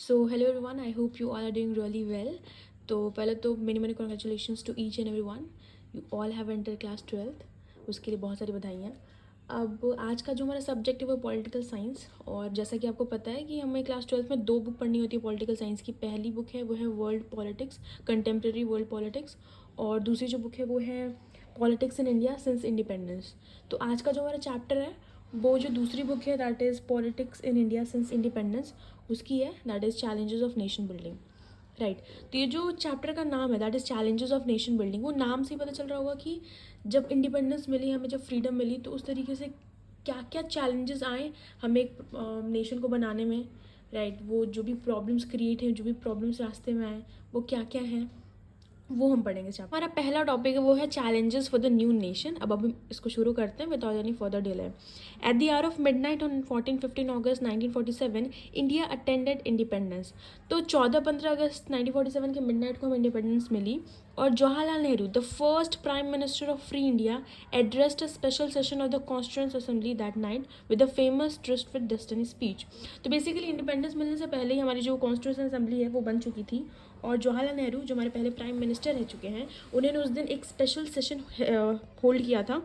So hello everyone, I hope you all are doing really well. तो पहले तो many many congratulations to each and every one. You all have enter class 12th. उसके लिए बहुत सारी बधाइयाँ. अब आज का जो हमारा सब्जेक्ट है वो पॉलिटिकल साइंस. और जैसा कि आपको पता है कि हमें क्लास 12th में 2 बुक पढ़नी होती है पॉलिटिकल साइंस की. पहली बुक है वो है world politics, contemporary world politics. और दूसरी जो बुक है वो है politics in India since independence. तो आज का जो हमारा चैप्टर है वो जो दूसरी बुक है that is politics in India since independence, उसकी है that is challenges of nation building. Right. तो ये जो चैप्टर का नाम है that is challenges of nation building, वो नाम से ही पता चल रहा होगा कि जब इंडिपेंडेंस मिली हमें, जब फ्रीडम मिली, तो उस तरीके से क्या क्या चैलेंजेस आए हमें एक नेशन को बनाने में. राइट. वो जो भी प्रॉब्लम्स क्रिएट हैं, जो भी प्रॉब्लम्स रास्ते में आए, वो क्या क्या हैं, वो हम पढ़ेंगे. चैप्टर हमारा पहला टॉपिक है वो है challenges for the new nation. अब हम इसको शुरू करते हैं without any further delay. At the hour of midnight on 14-15 August 1947 India attended independence. तो 14-15 अगस्त 1947 के मिडनाइट को हम इंडिपेंडेंस मिली. और Jawaharlal Nehru, the first prime minister of free India, addressed a special session of the constituent assembly that night with the famous trust with destiny speech. तो basically independence मिलने से पहले ही हमारी जो कॉन्स्टिट्यूशन असेंबली है वो बन चुकी थी. और जवाहरलाल नेहरू जो हमारे पहले प्राइम मिनिस्टर रह चुके हैं, उन्होंने उस दिन एक स्पेशल सेशन होल्ड किया था.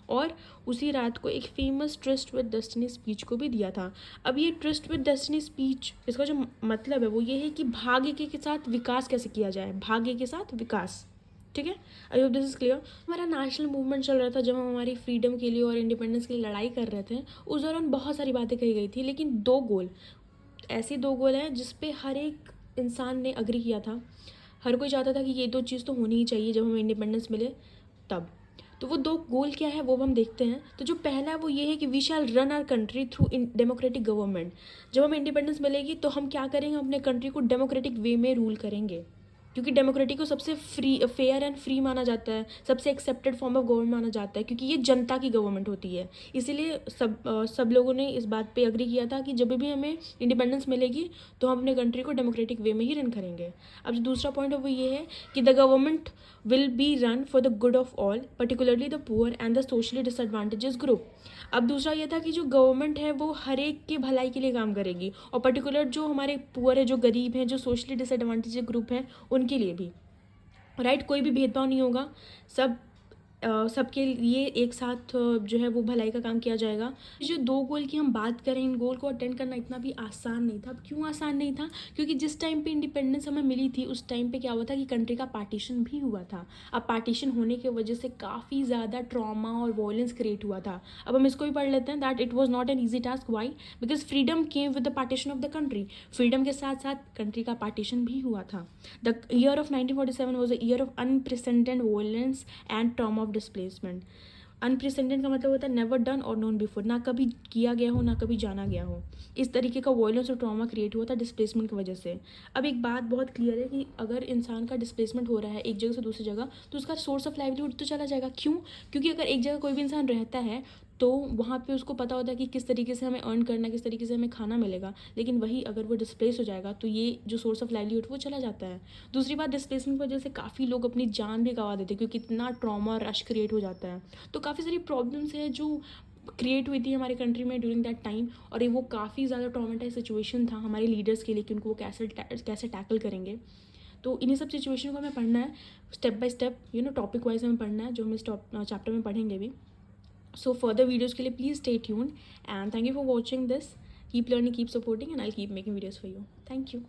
और उसी रात को एक famous trust with destiny speech को भी दिया था. अब ये ट्रस्ट विद डेस्टिनी स्पीच, इसका जो मतलब है वो ये है कि भाग्य के साथ विकास कैसे किया जाए. भाग्य के साथ विकास. ठीक है. I hope this is clear. हमारा नेशनल मूवमेंट चल रहा था जब हम हमारी फ्रीडम के लिए और इंडिपेंडेंस के लिए लड़ाई कर रहे थे. उस दौरान बहुत सारी बातें कही गई थी, लेकिन 2 गोल, ऐसे 2 गोल हैं जिस पे हर एक इंसान ने अग्री किया था. हर कोई चाहता था कि ये 2 चीज़ तो होनी ही चाहिए जब हमें इंडिपेंडेंस मिले तब. तो वो 2 गोल क्या है वो हम देखते हैं. तो जो पहला है वो ये है कि we shall run our country through democratic government. जब हमें इंडिपेंडेंस मिलेगी तो हम क्या करेंगे, अपने कंट्री को डेमोक्रेटिक वे में रूल करेंगे. क्योंकि डेमोक्रेटिक को सबसे फेयर एंड फ्री माना जाता है, सबसे एक्सेप्टेड फॉर्म ऑफ गवर्नमेंट माना जाता है, क्योंकि ये जनता की गवर्नमेंट होती है. इसीलिए सब लोगों ने इस बात पे अग्री किया था कि जब भी हमें इंडिपेंडेंस मिलेगी तो हम अपने कंट्री को डेमोक्रेटिक वे में ही रन करेंगे. अब जो दूसरा पॉइंट है वो ये है कि the government will be run for the good of all, particularly the poor and the socially disadvantages group. अब दूसरा ये था कि जो गवर्नमेंट है वो हर एक की भलाई के लिए काम करेगी, और पर्टिकुलर जो हमारे पुअर है, जो गरीब हैं, जो सोशली डिसएडवांटेज ग्रुप हैं, उनके लिए भी. राइट. कोई भी भेदभाव नहीं होगा. सब सबके लिए एक साथ जो है वो भलाई का काम किया जाएगा. जो 2 गोल की हम बात करें, इन गोल को अटेंड करना इतना भी आसान नहीं था. अब क्यों आसान नहीं था? क्योंकि जिस टाइम पे इंडिपेंडेंस हमें मिली थी उस टाइम पे क्या हुआ था कि कंट्री का पार्टीशन भी हुआ था. अब पार्टीशन होने की वजह से काफ़ी ज़्यादा ट्रॉमा और वॉयलेंस क्रिएट हुआ था. अब हम इसको भी पढ़ लेते हैं that it was not an easy task. Why? Because freedom came with the partition of the country. Freedom के साथ साथ कंट्री का पार्टीशन भी हुआ था. The year of 1947 was a year of unprecedented violence and trauma of displacement. Unprecedent का मतलब होता है नेवर डन और नोन बिफोर, ना कभी किया गया हो ना कभी जाना गया हो. इस तरीके का वॉयलेंस और ट्रॉमा क्रिएट हुआ था डिस्प्लेसमेंट की वजह से. अब एक बात बहुत क्लियर है कि अगर इंसान का डिस्प्लेसमेंट हो रहा है एक जगह से दूसरी जगह, तो उसका सोर्स ऑफ लाइवलीहुड तो चला जाएगा. क्यों? क्योंकि अगर एक जगह कोई भी इंसान रहता है तो वहाँ पे उसको पता होता है कि किस तरीके से हमें अर्न करना है, किस तरीके से हमें खाना मिलेगा. लेकिन वही अगर वो डिस्प्लेस हो जाएगा तो ये जो सोर्स ऑफ लाइवलीहुड वो चला जाता है. दूसरी बात, डिस्प्लेसमेंट की वजह से काफ़ी लोग अपनी जान भी गंवा देते हैं, क्योंकि इतना ट्रॉमा और रश क्रिएट हो जाता है. तो काफ़ी सारी प्रॉब्लम्स है जो क्रिएट हुई थी हमारे कंट्री में ड्यूरिंग दैट टाइम. और ये वो काफ़ी ज़्यादा ट्रॉमेटाइज सिचुएशन था हमारे लीडर्स के लिए कि उनको वो कैसे टैकल करेंगे. तो इन्हीं सब सिचुएशन को हमें पढ़ना है step by step, topic wise हमें पढ़ना है, जो हम इस चैप्टर में पढ़ेंगे भी. So further videos के लिए please stay tuned and thank you for watching this. Keep learning, keep supporting, and I'll keep making videos for you. Thank you.